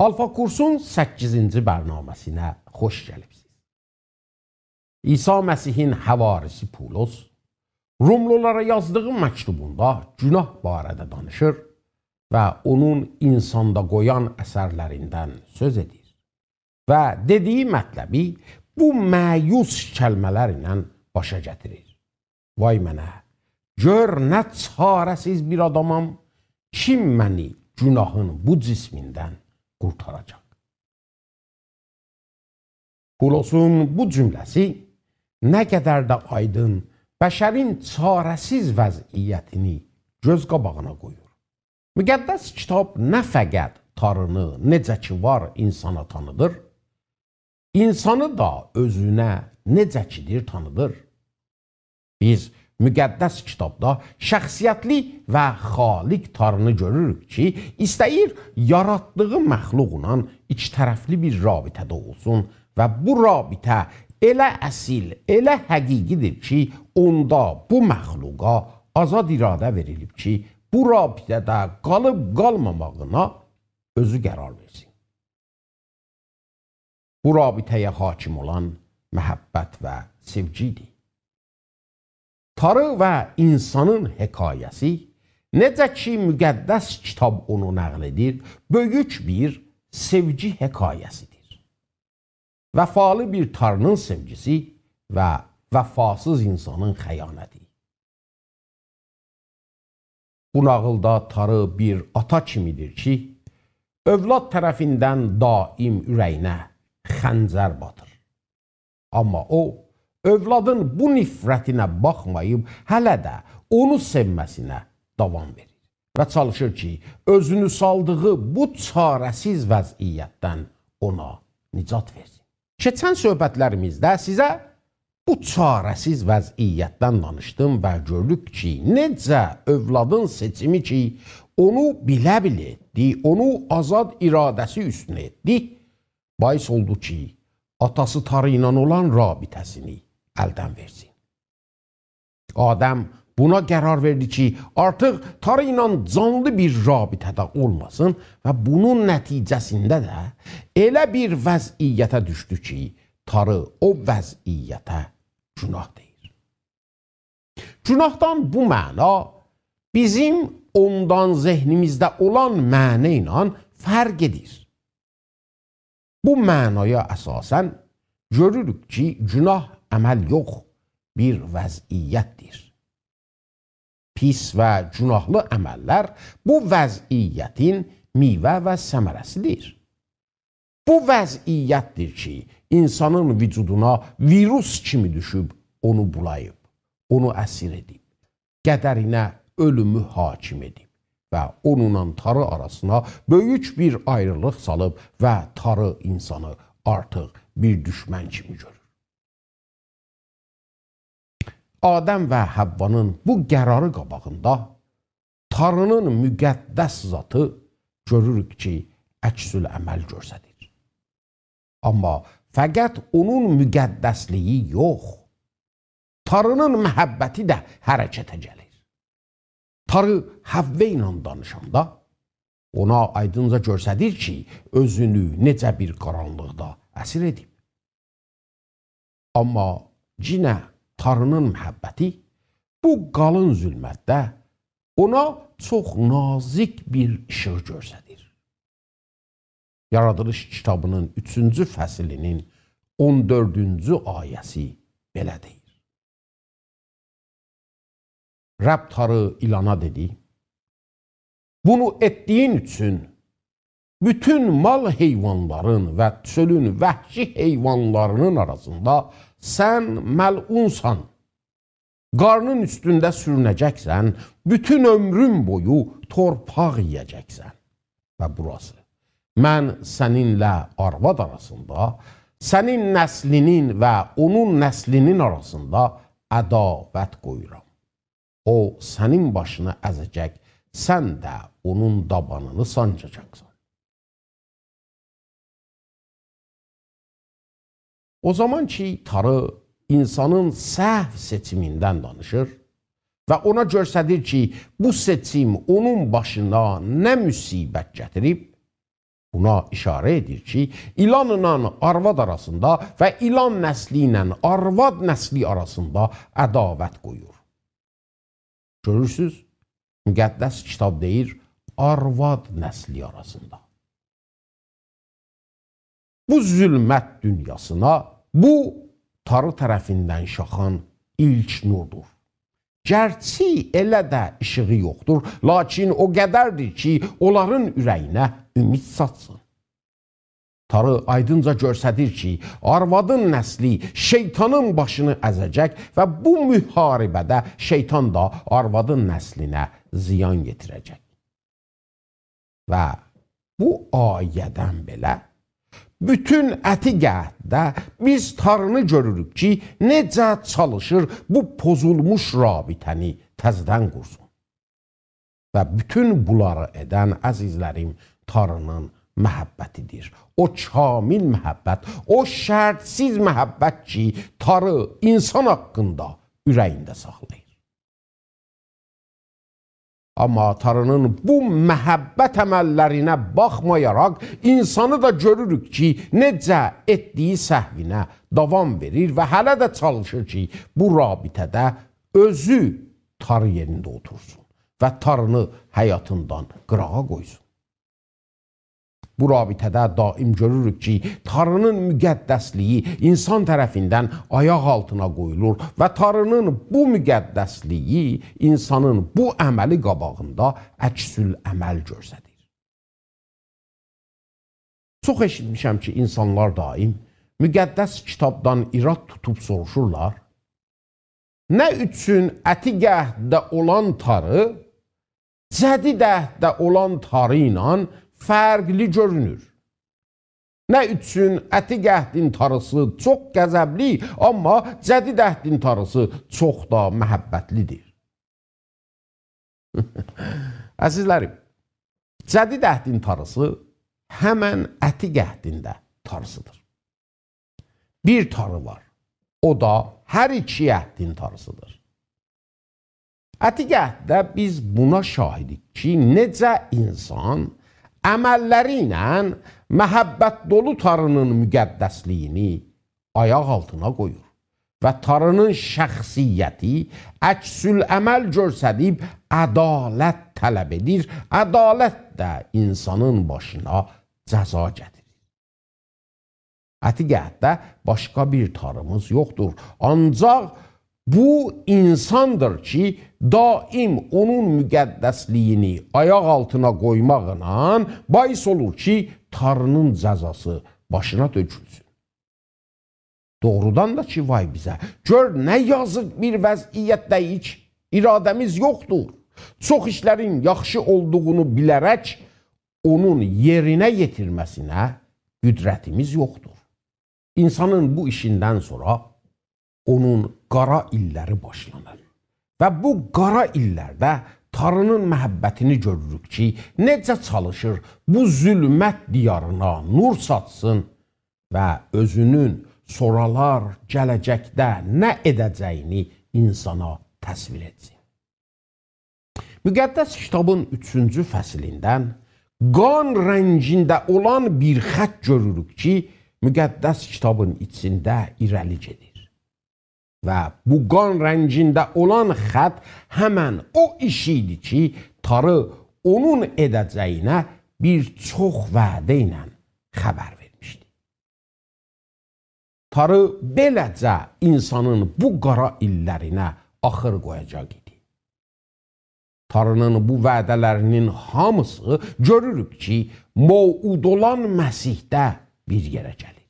Alfa Kursun 8-ci bərnaməsinə xoş gəlibsiniz. İsa Məsihin həvarisi Pavlos, Rumlulara yazdığı məktubunda günah barədə danışır və onun insanda qoyan əsərlərindən söz edir. Və dediyi mətləbi bu məyus kəlmələr ilə başa gətirir. Vay mənə, gör nə çarəsiz bir adamam, kim məni günahın bu cismindən qurtaracaq. Pavlosun bu cümləsi nə qədər də aydın, bəşərin çarəsiz vəziyyətini göz qabağına qoyur. Müqəddəs kitab nə fəqət tarını necə ki var insana tanıdır, insanı da özünə necə kidir tanıdır. Biz müqəddəs kitabda şəxsiyyətli və xaliq tarını görürük ki, istəyir yaratdığı məxluqla ikitərəfli bir rabitədə olsun və bu rabitə elə əsil, elə həqiqidir ki, onda bu məxluqa azad iradə verilib ki, bu rabitədə qalıb qalmamağına özü qərar versin. Bu rabitəyə hakim olan məhəbbət və sevgidir. Tarı və insanın hekayəsi, necə ki müqəddəs kitab onu nəql edir, böyük bir sevgi hekayəsidir. Vəfalı bir tarının sevgisi və vəfasız insanın xəyanəti. Bu nağılda tarı bir ata kimidir ki, övlad tərəfindən daim ürəyinə xəncər batır. Amma o, övladın bu nifrətinə baxmayıb, hələ də onu sevməsinə davam verir və çalışır ki, özünü saldığı bu çarəsiz vəziyyətdən ona nicat versin. Keçən söhbətlərimizdə sizə bu çarəsiz vəziyyətdən danışdım və gördük ki, necə övladın seçimi ki, onu bilə-bilə etdi, onu azad iradəsi üstünə etdi, bais oldu ki, atası tarı ilə olan rabitəsini əldən versin. Adəm buna qərar verdi ki, artıq tarı ilə canlı bir rabitədə olmasın və bunun nəticəsində də elə bir vəziyyətə düşdü ki, tarı o vəziyyətə günah deyir. Günahdan bu məna bizim ondan zehnimizdə olan mənə ilə fərq edir. Bu mənaya əsasən görürük ki, günah əməl yox, bir vəziyyətdir. Pis və günahlı əməllər bu vəziyyətin meyvə və səmərəsidir. Bu vəziyyətdir ki, insanın vücuduna virus kimi düşüb, onu bulayıb, onu əsir edib, qədərinə ölümü hakim edib və onunla tarı arasına böyük bir ayrılıq salıb və tarı insanı artıq bir düşmən kimi görür. Adəm və Həvvanın bu qərarı qabağında tarının müqəddəs zatı görürük ki, əksül əməl göstərir. Amma fəqət onun müqəddəsliyi yox, tarının məhəbbəti də hərəkətə gəlir. Tarı Həvvə ilə danışanda ona aydınca göstərir ki, özünü necə bir qaranlıqda əsir edib. Amma yenə tarının məhəbbəti bu qalın zülmətdə ona çox nazik bir işıq göstərir. Yaradılış kitabının 3-cü fəslinin 14-cü ayəsi belə deyir. Rəbb tarı ilana dedi, bunu etdiyin üçün bütün mal heyvanların və çölün vəhşi heyvanlarının arasında sən məlunsan, qarnın üstündə sürünəcəksən, bütün ömrün boyu torpaq yiyəcəksən. Və burası, mən səninlə arvad arasında, sənin nəslinin və onun nəslinin arasında ədavət qoyuram. O, sənin başını əzəcək, sən də onun dabanını sancacaqsan. O zaman ki, tarı insanın səhv seçimindən danışır və ona göstərir ki, bu seçim onun başına nə müsibət gətirib, buna işarə edir ki, ilanla arvad arasında və ilan nəsli ilə arvad nəsli arasında ədavət qoyur. Görürsünüz, müqəddəs kitab deyir, arvad nəsli arasında. Bu zülmət dünyasına bu Tanrı tərəfindən şaxan ilk nurdur. Gerçi elə də işığı yoxdur, lakin o qədərdir ki, onların ürəyinə ümid satsın. Tanrı aydınca göstərir ki, arvadın nəsli şeytanın başını əzəcək və bu müharibədə şeytan da arvadın nəslinə ziyan yetirəcək. Və bu ayədən belə bütün ətiqətdə biz Tanrını görürük ki, necə çalışır bu pozulmuş rabitəni təzədən qursun. Və bütün bunları edən əzizlərim Tanrının məhəbbətidir. O kamil məhəbbət, o şərtsiz məhəbbət ki, Tanrı insan haqqında ürəyində saxlayır. Amma Tanrının bu məhəbbət əməllərinə baxmayaraq, insanı da görürük ki, necə etdiyi səhvinə davam verir və hələ də çalışır ki, bu rabitədə özü Tanrı yerində otursun və Tanrını həyatından qırağa qoysun. Bu rabitədə daim görürük ki, Tanrının müqəddəsliyi insan tərəfindən ayaq altına qoyulur və Tanrının bu müqəddəsliyi insanın bu əməli qabağında əksül əməl göstərir. Çox eşitmişəm ki, insanlar daim müqəddəs kitabdan irad tutub soruşurlar, nə üçün ətiq əhdə olan Tanrı, cədid əhdə olan Tanrı ilə fərqli görünür. Nə üçün ətiq əhdin Tanrısı çox qəzəbli, amma cədid əhdin Tanrısı çox da məhəbbətlidir. Əzizlərim, cədid əhdin Tanrısı həmən ətiq əhdində Tanrısıdır. Bir Tanrı var, o da hər iki əhdin Tanrısıdır. Ətiq əhddə biz buna şahidik ki, necə insan əməlləri ilə məhəbbət dolu Tanrının müqəddəsliyini ayaq altına qoyur və Tanrının şəxsiyyəti əksül əməl göstərib ədalət tələb edir, ədalət də insanın başına cəza gətirir. Ətiq əhddə başqa bir Tanrımız yoxdur, ancaq bu insandır ki, daim onun müqəddəsliyini ayaq altına qoymaqla bais olur ki, Tanrının cəzası başına dökülsün. Doğrudan da ki, vay bizə, gör nə yazıq bir vəziyyətdəyik, iradəmiz yoxdur. Çox işlərin yaxşı olduğunu bilərək, onun yerinə yetirməsinə qüdrətimiz yoxdur. İnsanın bu işindən sonra onun qara illəri başlanır. Və bu qara illərdə Tanrının məhəbbətini görürük ki, necə çalışır bu zülmət diyarına nur satsın və özünün sonralar gələcəkdə nə edəcəyini insana təsvir etsin. Müqəddəs kitabın 3-cü fəsilindən qan rəngində olan bir xət görürük ki, müqəddəs kitabın içində irəli gedir. Və bu qan rəngində olan xət həmən o iş idi ki, Tanrı onun edəcəyinə bir çox vədə ilə xəbər vermişdi. Tanrı beləcə insanın bu qara illərinə axır qoyacaq idi. Tanrının bu vədələrinin hamısı görürük ki, mövud olan Məsihdə bir yerə gəlir.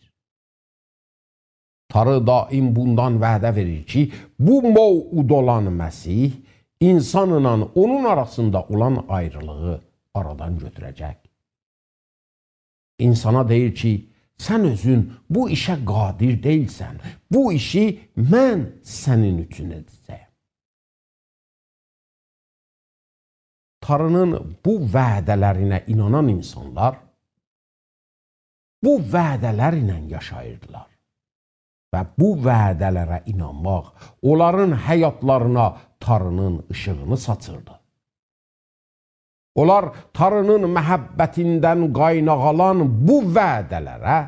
Tanrı daim bundan vədə verir ki, bu mövud olan Məsih insanla onun arasında olan ayrılığı aradan götürəcək. İnsana deyir ki, sən özün bu işə qadir deyilsən, bu işi mən sənin üçün edəcəyəm. Tanrının bu vədələrinə inanan insanlar bu vədələr ilə yaşayırdılar. Və bu vədələrə inanmaq onların həyatlarına Tanrının işığını saçırdı. Onlar Tanrının məhəbbətindən qaynaqalan bu vədələrə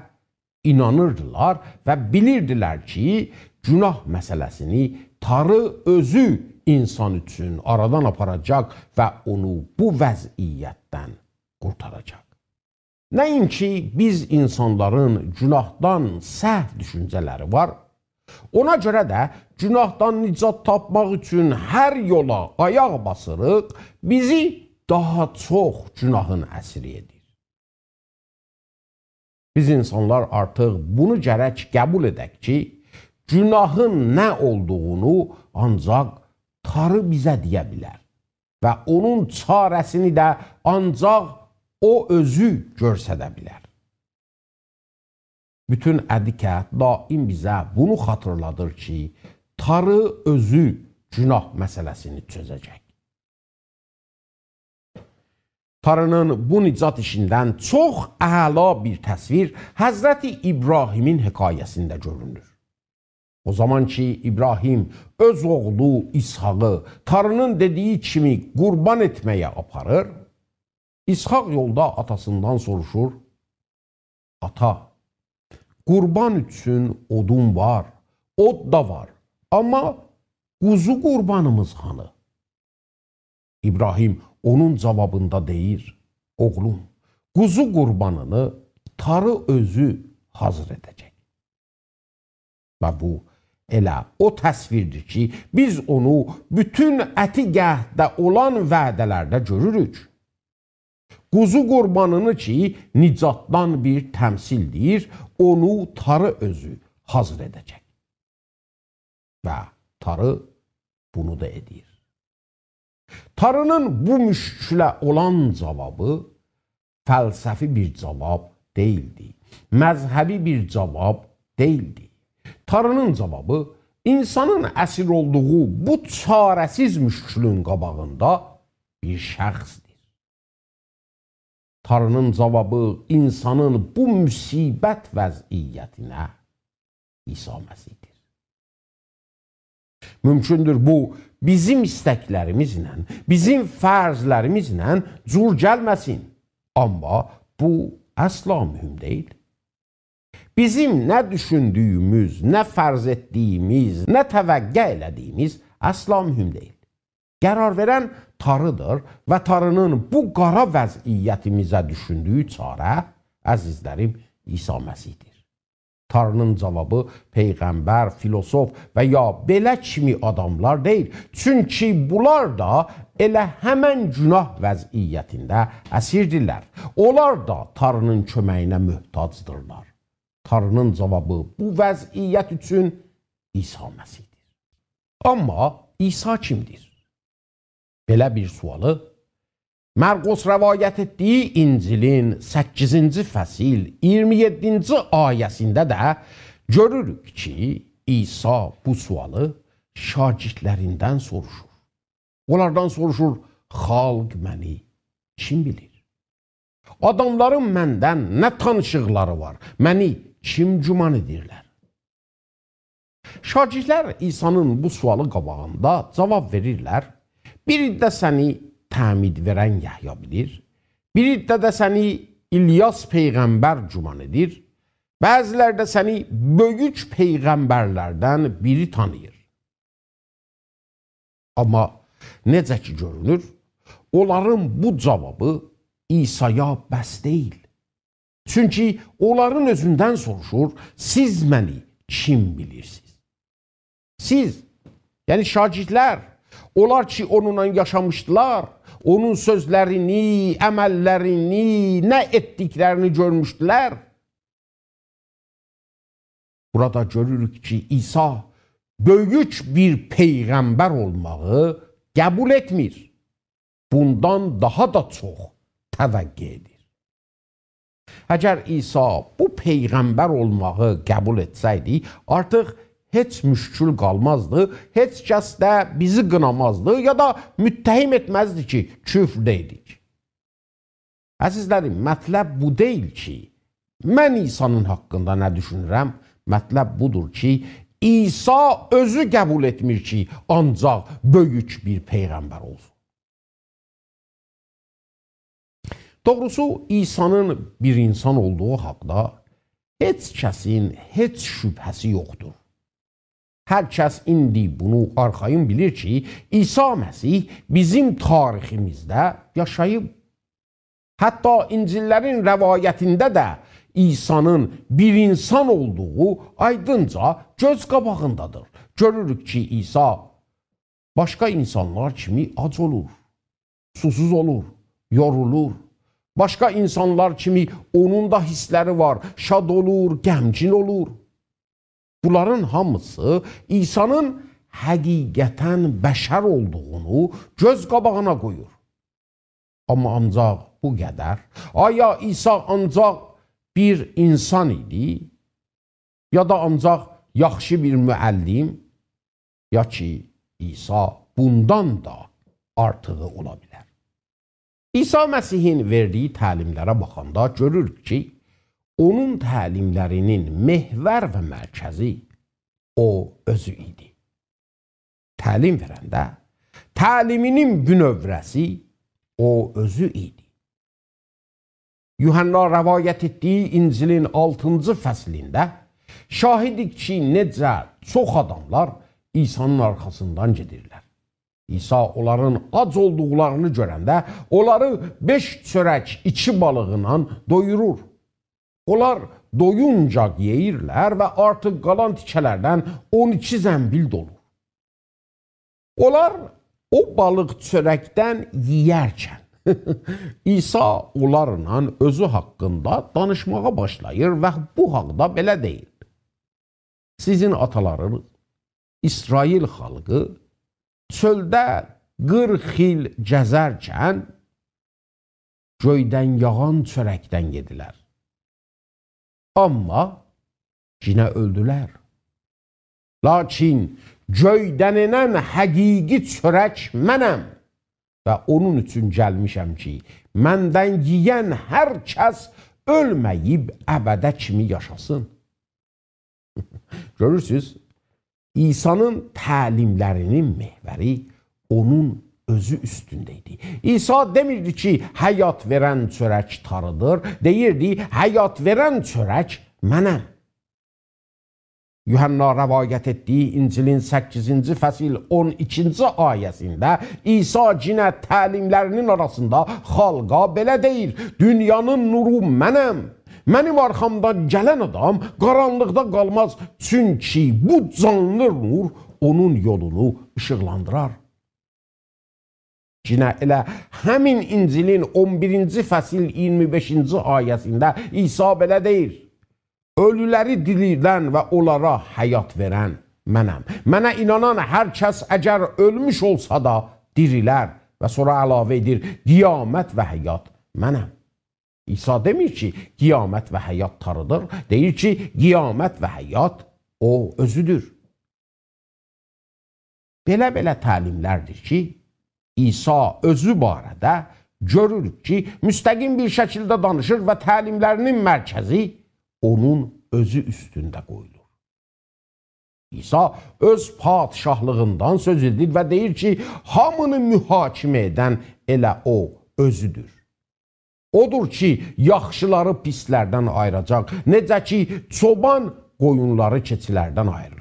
inanırdılar və bilirdilər ki, günah məsələsini Tanrı özü insan üçün aradan aparacaq və onu bu vəziyyətdən qurtaracaq. Nəinki biz insanların günahdan səhv düşüncələri var, ona görə də günahdan nicat tapmaq üçün hər yola ayaq basırıq, bizi daha çox günahın əsiri edir. Biz insanlar artıq bunu gərək qəbul edək ki, günahın nə olduğunu ancaq Tanrı bizə deyə bilər və onun çarəsini də ancaq o özü görsədə bilər. Bütün ədikət daim bizə bunu xatırladır ki, Tanrı özü günah məsələsini çözəcək. Tanrının bu nicat işindən çox əla bir təsvir Həzrəti İbrahimin hekayəsində görünür. O zaman ki, İbrahim öz oğlu İshağı Tanrının dediyi kimi qurban etməyə aparır, İshaq yolda atasından soruşur, ata, qurban üçün odun var, od da var, amma quzu qurbanımız hanı? İbrahim onun cavabında deyir, oğlum, quzu qurbanını Tanrı özü hazır edəcək. Və bu elə o təsvirdir ki, biz onu bütün əti qəhdə olan vədələrdə görürük. Quzu qurbanını ki, nicatdan bir təmsildir, onu Tanrı özü hazır edəcək. Və Tanrı bunu da edir. Tanrının bu müşkilə olan cavabı fəlsəfi bir cavab deyildi, məzhəbi bir cavab deyildi. Tanrının cavabı insanın əsir olduğu bu çarəsiz müşkülün qabağında bir şəxsdir. Tanrının cavabı insanın bu müsibət vəziyyətinə İsa Məsihdir. Mümkündür bu bizim istəklərimizlə, bizim fərzlərimizlə cür gəlməsin. Amma bu əsla mühüm deyil. Bizim nə düşündüyümüz, nə fərz etdiyimiz, nə təvəqqə elədiyimiz əsla mühüm deyil. Qərar verən Tanrıdır və Tanrının bu qara vəziyyətimizə düşündüyü çarə, əzizlərim, İsa Məsihdir. Tanrının cavabı peyğəmbər, filosof və ya belə kimi adamlar deyil. Çünki bunlar da elə həmən günah vəziyyətində əsirdirlər. Onlar da Tanrının köməyinə möhtacdırlar. Tanrının cavabı bu vəziyyət üçün İsa Məsihdir. Amma İsa kimdir? Belə bir sualı Mərqos rəvayət etdiyi İncilin 8-ci fəsil 27-ci ayəsində də görürük ki, İsa bu sualı şagirdlərindən soruşur. Onlardan soruşur, xalq məni kim bilir? Adamların məndən nə tanışıqları var? Məni kim güman edirlər? Şagirdlər İsa'nın bu sualı qabağında cavab verirlər. Biri də səni təmid verən Yahya bilir. Biri də səni İlyas peyğəmbər güman edir. Bəziləri də səni böyük peyğəmbərlərdən biri tanıyır. Amma necə ki görünür, onların bu cavabı İsa'ya bəs deyil. Çünki onların özündən soruşur, siz məni kim bilirsiniz? Siz, yəni şagirdlər, onlar ki onunla yaşamışdılar, onun sözlərini, əməllərini, nə etdiklərini görmüşdülər. Burada görürük ki, İsa böyük bir peyğəmbər olmağı qəbul etmir. Bundan daha da çox təvəqqə edir. Əgər İsa bu peyğəmbər olmağı qəbul etsəydi, artıq heç müşkül qalmazdı, heç kəs də bizi qınamazdı ya da müttəhim etməzdi ki, küfrdəydik. Əzizlərim, mətləb bu deyil ki, mən İsa'nın haqqında nə düşünürəm? Mətləb budur ki, İsa özü qəbul etmir ki, ancaq böyük bir peyğəmbər olsun. Doğrusu İsa'nın bir insan olduğu haqda heç kəsin heç şübhəsi yoxdur. Hər kəs indi bunu arxayın bilir ki, İsa Məsih bizim tariximizdə yaşayıb. Hətta İncillərin rəvayətində də İsa'nın bir insan olduğu aydınca göz qabağındadır. Görürük ki, İsa başqa insanlar kimi ac olur, susuz olur, yorulur. Başqa insanlar kimi onun da hissləri var, şad olur, qəmgin olur. Bunların hamısı İsa'nın həqiqətən bəşər olduğunu göz qabağına qoyur. Amma ancaq bu qədər. Aya İsa ancaq bir insan idi, ya da ancaq yaxşı bir müəllim, ya ki İsa bundan da artığı ola bilər. İsa Məsihin verdiyi təlimlərə baxanda görürük ki, onun təlimlərinin mehvər və mərkəzi o özü idi. Təlim verəndə təliminin bünövrəsi o özü idi. Yuhanna rəvayət etdiyi İncilin 6-cı fəslində şahidik ki, necə çox adamlar İsa'nın arxasından gedirlər. İsa onların ac olduqlarını görəndə onları 5 çörək 2 balığla doyurur. Onlar doyunca yeyirlər və artıq qalan tikələrdən 12 zəmbil dolur. Onlar o balıq çörəkdən yiyərkən İsa onlarla özü haqqında danışmağa başlayır və bu haqda belə deyir. Sizin atalarınız, İsrail xalqı çöldə 40 il gəzərkən göydən yağan çörəkdən yedilər. Amma yenə öldülər. Lakin göydən enən həqiqi çörək mənəm və onun üçün gəlmişəm ki, məndən yiyən hər kəs ölməyib əbədə kimi yaşasın. Görürsünüz, İsa'nın təlimlərinin mehvəri onun özü üstündə idi. İsa demirdi ki, həyat verən çörək tarıdır, deyirdi, həyat verən çörək mənəm. Yuhanna rəvayət etdiyi İncilin 8-ci fəsil 12-ci ayəsində İsa cinə təlimlərinin arasında xalqa belə deyir, dünyanın nuru mənəm. Mənim arxamdan gələn adam qaranlıqda qalmaz, çünki bu canlı nur onun yolunu işıqlandırar. Cinə elə həmin İncilin 11-ci fəsil 25-ci ayəsində İsa belə deyir, ölüləri dirildən və onlara həyat verən mənəm. Mənə inanan hər kəs əgər ölmüş olsa da dirilər və sonra əlavə edir, qiyamət və həyat mənəm. İsa demir ki, qiyamət və həyat tarıdır, deyir ki, qiyamət və həyat o özüdür. Belə-belə təlimlərdir ki, İsa özü barədə görürük ki, müstəqim bir şəkildə danışır və təlimlərinin mərkəzi onun özü üstündə qoyulur. İsa öz padişahlığından söz edir və deyir ki, hamını mühakimə edən elə o özüdür. Odur ki, yaxşıları pislərdən ayıracaq, necə ki, çoban qoyunları keçilərdən ayırır.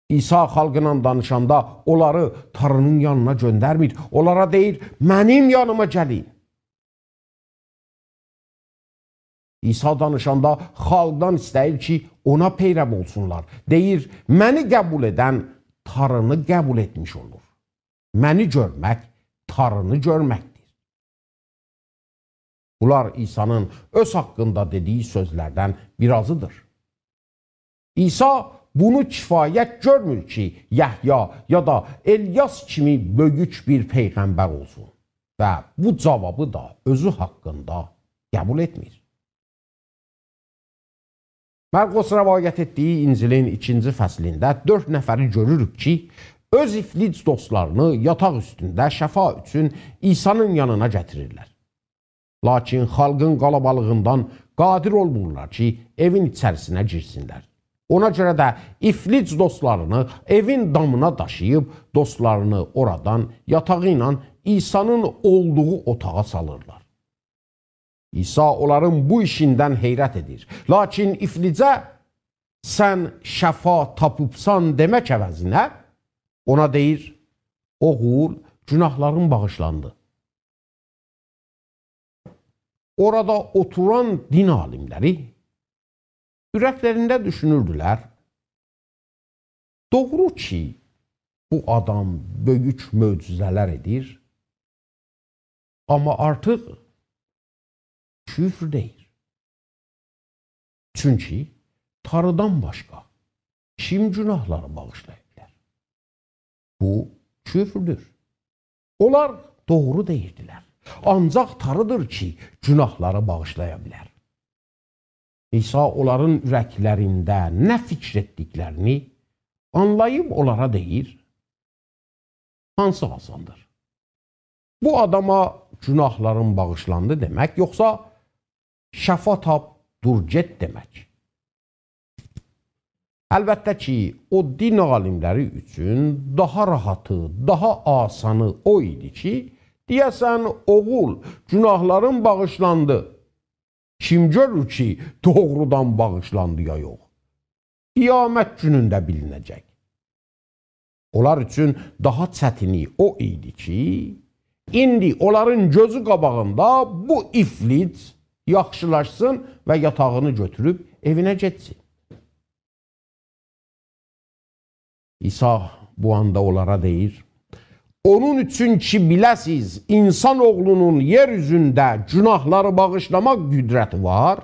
İsa xalqla danışanda onları Tanrının yanına göndərmir, onlara deyir, mənim yanıma gəlin. İsa danışanda xalqdan istəyir ki, ona peyrəv olsunlar. Deyir, məni qəbul edən Tanrını qəbul etmiş olur. Məni görmək, Tanrını görməkdir. Bunlar İsa'nın öz haqqında dediyi sözlərdən birazıdır. İsa bunu kifayət görmür ki, Yəhya ya da Elyas kimi böyük bir peyğəmbər olsun və bu cavabı da özü haqqında qəbul etmir. Mərqos rəvayət etdiyi İncilin 2-ci fəslində 4 nəfəri görürük ki, öz iflic dostlarını yataq üstündə şəfa üçün İsa'nın yanına gətirirlər. Lakin xalqın qalabalığından qadir olmurlar ki, evin içərisinə girsinlər. Ona görə də iflic dostlarını evin damına daşıyıb, dostlarını oradan yatağı ilə İsa'nın olduğu otağa salırlar. İsa onların bu işindən heyrət edir. Lakin iflicə sən şəfa tapıbsan demək əvəzinə ona deyir, oğul, günahların bağışlandı. Orada oturan din alimləri ürəklərində düşünürdülər, doğru ki, bu adam böyük möcüzələr edir, amma artıq küfr deyir. Çünki Tanrıdan başqa kim günahları bağışlaya bilər? Bu küfrdür. Onlar doğru deyirdilər. Ancaq Tanrıdır ki, günahları bağışlaya bilər. İsa onların ürəklərində nə fikr etdiklərini anlayıb onlara deyir, hansı asandır? Bu adama günahların bağışlandı demək, yoxsa şəfa tap, dur get demək. Əlbəttə ki, o din alimləri üçün daha rahatı, daha asanı o idi ki, deyəsən, oğul, günahların bağışlandı. Kim görür ki, doğrudan bağışlandı ya yox? Qiyamət günündə bilinəcək. Onlar üçün daha çətini o idi ki, indi onların gözü qabağında bu iflic yaxşılaşsın və yatağını götürüb evinə getsin. İsa bu anda onlara deyir, onun üçün ki biləsiz, insan oğlunun yeryüzündə günahları bağışlamaq qüdrəti var,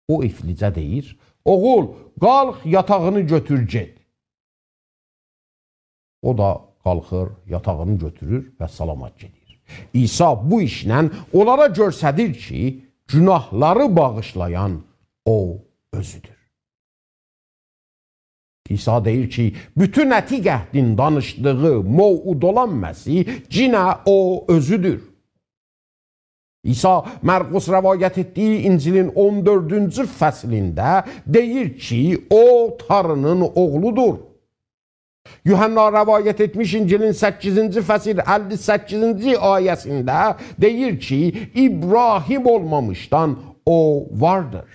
o iflicə deyir, oğul, qalx yatağını götür get. O da qalxır, yatağını götürür və salamat gedir. İsa bu işlə onlara göstərir ki, günahları bağışlayan o özüdür. İsa deyir ki, bütün ətiq əhdin danışdığı mövud olan Məsih cinə o özüdür. İsa Mərqus rəvayət etdiyi İncilin 14-cü fəslində deyir ki, o Tanrının oğludur. Yuhanna rəvayət etmiş İncilin 8-ci fəsil 58-ci ayəsində deyir ki, İbrahim olmamışdan o vardır.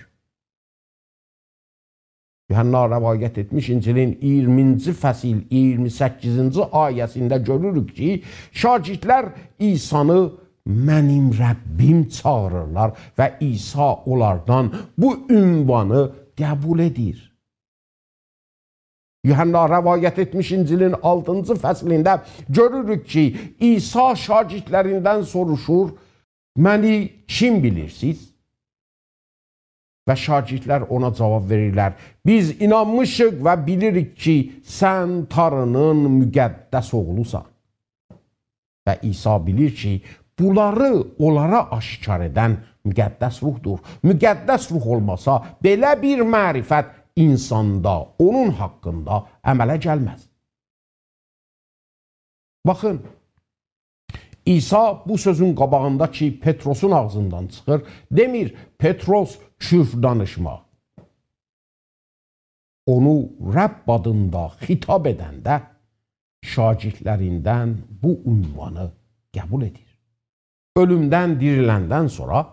Yuhanna rəvayət etmiş İncilin 20-ci fəsil 28-ci ayəsində görürük ki, şagirdlər İsanı mənim Rəbbim çağırırlar və İsa onlardan bu ünvanı qəbul edir. Yuhanna rəvayət etmiş İncilin 6-cı fəslində görürük ki, İsa şagirdlərindən soruşur, məni kim bilirsiniz? Və şagirdlər ona cavab verirlər, biz inanmışıq və bilirik ki, sən Tanrının müqəddəs oğlusan. Və İsa bilir ki, bunları onlara aşkar edən müqəddəs ruhdur. Müqəddəs ruh olmasa, belə bir mərifət insanda, onun haqqında əmələ gəlməz. Baxın, İsa bu sözün qabağında ki, Petrosun ağzından çıxır, demir, Petros küfr danışma. Onu Rəbb adında xitab edəndə şagirdlərindən bu ünvanı qəbul edir. Ölümdən diriləndən sonra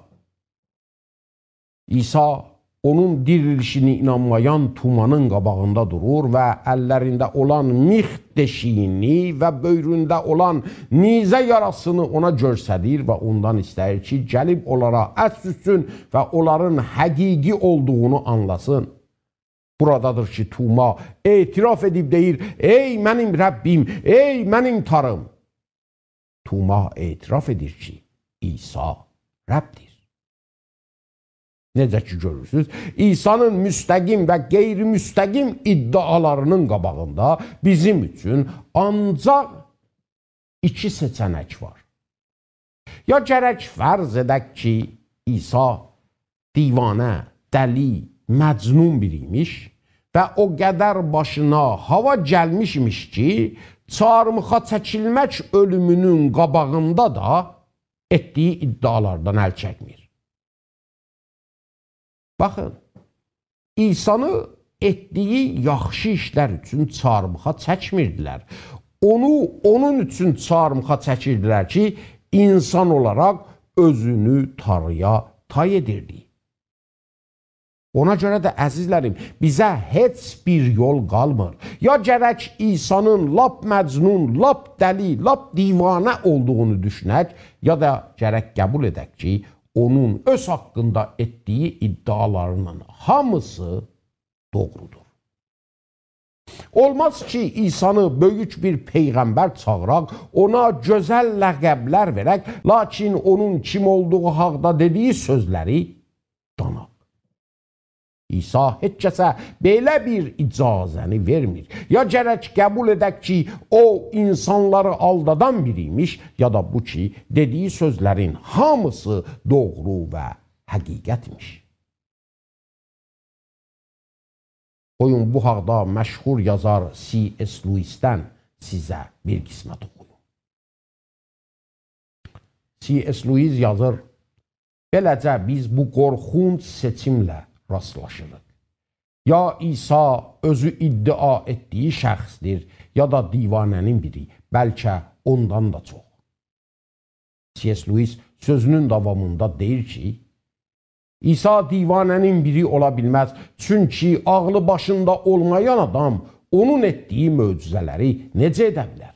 İsa onun dirilişini inanmayan tumanın qabağında durur və əllərində olan mix deşiyini və böyründə olan nizə yarasını ona göstərir və ondan istəyir ki, gəlib onlara əs sütsün və onların həqiqi olduğunu anlasın. Buradadır ki, Tuma etiraf edib deyir, ey mənim Rəbbim, ey mənim Tanrım. Tuma etiraf edir ki, İsa Rəbbdir. Necə ki görürsünüz, İsa'nın müstəqim və qeyri-müstəqim iddialarının qabağında bizim üçün ancaq iki seçənək var. Ya gərək fərz edək ki, İsa divanə, dəli, məcnun biriymiş və o qədər başına hava gəlmişmiş ki, çarmıxa çəkilmək ölümünün qabağında da etdiyi iddialardan əl çəkmir. Baxın, İsa'nı etdiyi yaxşı işlər üçün çarmıxa çəkmirdilər. Onun üçün çarmıxa çəkirdilər ki, insan olaraq özünü Tanrıya tay edirdi. Ona görə də əzizlərim, bizə heç bir yol qalmır. Ya gərək İsa'nın lap məcnun, lap dəli, lap divanə olduğunu düşünək, ya da gərək qəbul edək ki, onun öz haqqında etdiyi iddialarının hamısı doğrudur. Olmaz ki, İsa'nı böyük bir peyğəmbər çağıraq, ona gözəl ləqəblər verək, lakin onun kim olduğu haqda dediyi sözləri danaq. İsa heç kəsə belə bir icazəni vermir. Ya gərək qəbul edək ki, o insanları aldadan biriymiş, ya da bu ki, dediyi sözlərin hamısı doğru və həqiqətmiş. Qoyun bu haqda məşhur yazar C.S. Lewis'dən sizə bir qismət oxuyum. C.S. Lewis yazır, beləcə biz bu qorxunc seçimlə rastlaşırıq. Ya İsa özü iddia etdiyi şəxsdir, ya da divanənin biri, bəlkə ondan da çox. C.S. Lewis sözünün davamında deyir ki, İsa divanənin biri ola bilməz, çünki ağlı başında olmayan adam onun etdiyi möcüzələri necə edə bilər?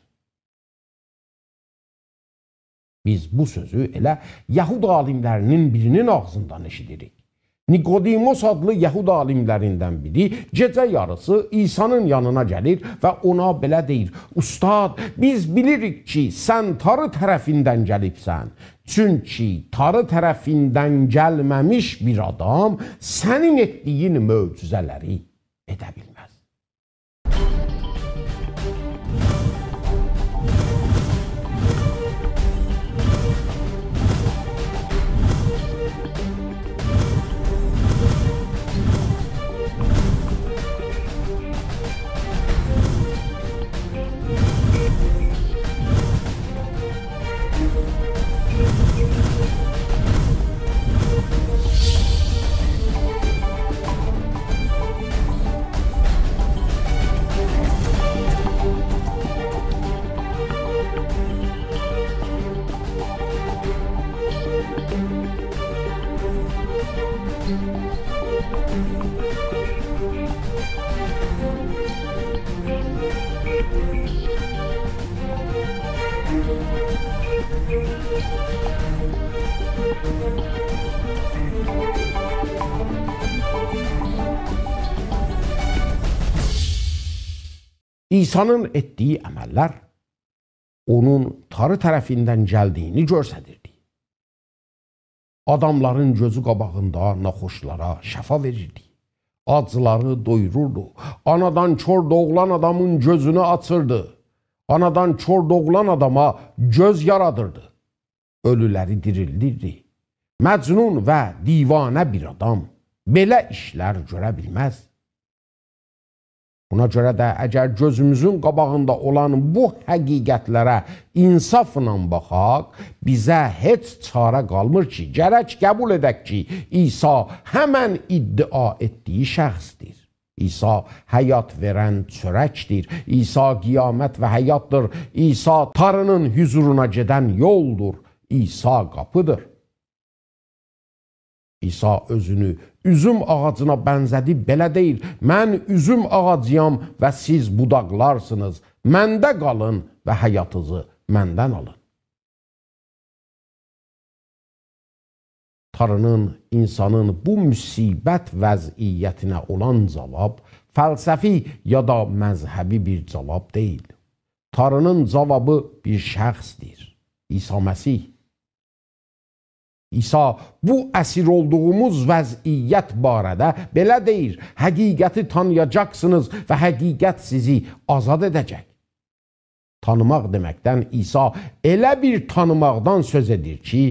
Biz bu sözü elə Yahud alimlərinin birinin ağzından eşidirik. Nikodimos adlı Yahud alimlərindən biri gecə yarısı İsa'nın yanına gəlir və ona belə deyir, Ustad, biz bilirik ki, sən tarı tərəfindən gəlibsən. Çünki tarı tərəfindən gəlməmiş bir adam sənin etdiyin möcüzələri edə bilməz. İsa'nın etdiyi əməllər onun tarı tərəfindən gəldiyini göstərirdi. Adamların gözü qabağında naxoşlara şəfa verirdi. Acıları doyururdu. Anadan kör doğulan adamın gözünü açırdı. Anadan kör doğulan adama göz yaradırdı. Ölüləri dirildirdi. Məcnun və divanə bir adam belə işlər görə bilməz. Buna görə də əgər gözümüzün qabağında olan bu həqiqətlərə insafla baxaq, bizə heç çarə qalmır ki, gərək qəbul edək ki, İsa həmən iddia etdiyi şəxsdir. İsa həyat verən çörəkdir. İsa qiyamət və həyatdır. İsa tarının hüzuruna gedən yoldur. İsa qapıdır. İsa özünü üzüm ağacına bənzədib belə deyir, mən üzüm ağacıyam və siz budaqlarsınız, məndə qalın və həyatınızı məndən alın. Tanrının insanın bu müsibət vəziyyətinə olan cavab fəlsəfi ya da məzhəbi bir cavab deyil. Tanrının cavabı bir şəxsdir, İsa Məsih. İsa bu əsir olduğumuz vəziyyət barədə belə deyir, həqiqəti tanıyacaqsınız və həqiqət sizi azad edəcək. Tanımaq deməkdən İsa elə bir tanımaqdan söz edir ki,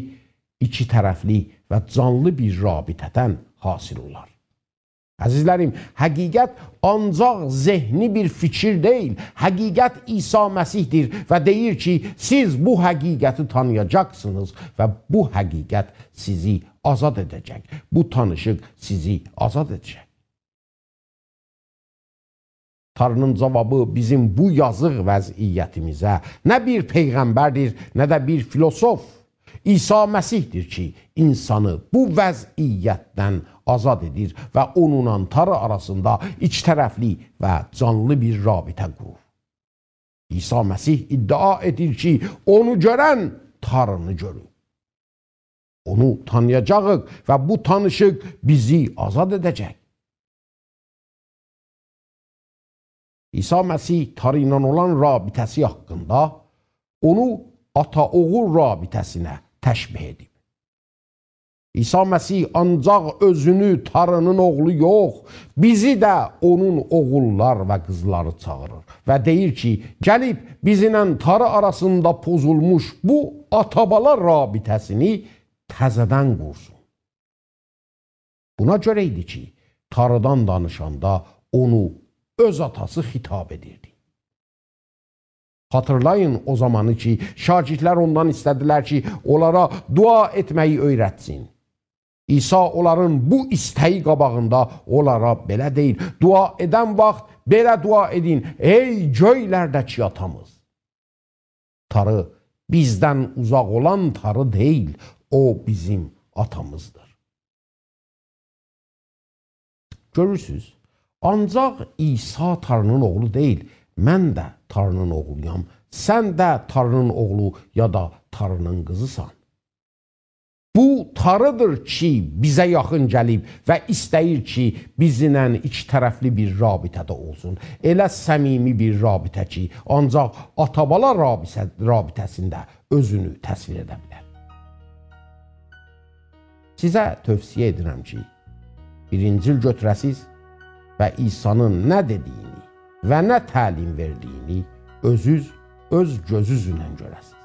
iki tərəfli və canlı bir rabitədən hasil olar. Əzizlərim, həqiqət ancaq zehni bir fikir deyil, həqiqət İsa Məsihdir və deyir ki, siz bu həqiqəti tanıyacaqsınız və bu həqiqət sizi azad edəcək. Bu tanışıq sizi azad edəcək. Tanrının cavabı bizim bu yazıq vəziyyətimizə nə bir peyğəmbərdir, nə də bir filosof. İsa Məsihdir ki, insanı bu vəziyyətdən azad edir və onunla Tanrı arasında ikitərəfli və canlı bir rabitə qurur. İsa Məsih iddia edir ki, onu görən Tanrını görür. Onu tanıyacağıq və bu tanışıq bizi azad edəcək. İsa Məsih Tanrı ilə olan rabitəsi haqqında onu ata-oğul rabitəsinə təşbih edib. İsa Məsih ancaq özünü Tanrının oğlu yox, bizi də onun oğullar və qızları çağırır və deyir ki, gəlib bizimlə Tanrı arasında pozulmuş bu ata-bala rabitəsini təzədən qursun. Buna görə idi ki, Tanrıdan danışanda onu öz atası xitab edirdi. Hatırlayın o zamanı ki, şagirdlər ondan istədilər ki, onlara dua etməyi öyrətsin. İsa onların bu istəyi qabağında onlara belə deyil, dua edən vaxt belə dua edin, ey göylərdəki atamız. Tanrı bizdən uzaq olan Tanrı deyil, o bizim atamızdır. Görürsünüz, ancaq İsa Tanrının oğlu deyil, mən də Tanrının oğluyam, sən də Tanrının oğlu ya da Tanrının qızısan. Bu Tanrıdır ki, bizə yaxın gəlib və istəyir ki, bizimlə iki tərəfli bir rabitədə olsun. Elə səmimi bir rabitə ki, ancaq ata-bala rabitəsində özünü təsvir edə bilər. Sizə tövsiyə edirəm ki, bir İncil götürəsiz və İsa'nın nə dediyini və nə təlim verdiyini öz gözünüzlə görəsiz.